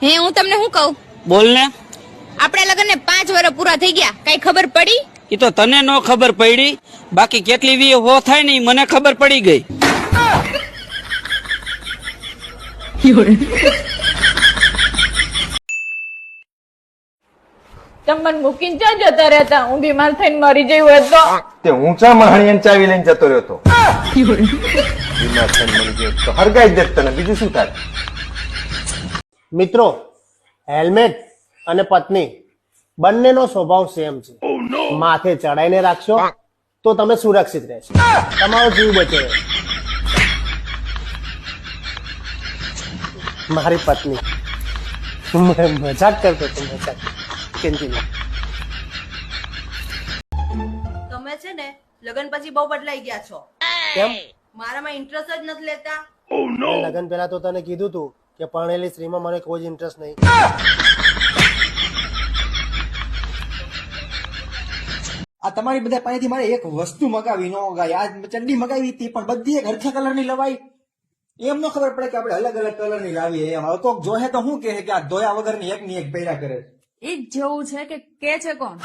હે હું તમને શું કહું? બોલ ને. આપણા લગ્નને 5 વર્ષ પૂરા થઈ ગયા, કઈ ખબર પડી? એ તો તને નો ખબર પડી, બાકી કેટલી વી હો થાય ને ઈ મને ખબર પડી ગઈ. તમે મને મૂકીને ક્યાં જતા રહેતા? હું બીમાર થઈને મરી જઈ હોય તો તે ઊંચા મહાણિયાને ચાવી લઈને જતો રહ્યો તો બીમાર થઈને મરી ગયો તો હરગાઈ જ દેત તને, બીજું શું થાય? મિત્રો, હેલ્મેટ અને પત્ની બંનેનો સ્વભાવ સેમ છે. માથે ચડાઈને રાખશો તો તમે સુરક્ષિત રહેશો, તમારો જીવ બચે. મારી પત્ની મજાક કરતો હતો, મજાક. Continue. તમે છે ને લગન પછી બહુ બદલાઈ ગયા છો. કેમ? મારામાં ઇન્ટરેસ્ટ જ નથી લેતા. લગન પહેલા તો તને કીધું તું કે પરણેલી સ્ત્રીમાં મને કોઈ ઇન્ટરેસ્ટ નહીં. આ તમારી બધા પાસેથી મારે એક વસ્તુ મગાવી ન મગાવી. આ ચડ્ડી મગાવી હતી પણ બધી એક હરખા કલર ની લવાઈ. એમ ન ખબર પડે કે આપણે અલગ અલગ કલર ની લાવીએ. એમ હવે કોક જોહે તો શું કહે કે આ ધોયા વગર ની એક પહેર્યા કરે. એ જ જેવું છે કે છે કોણ?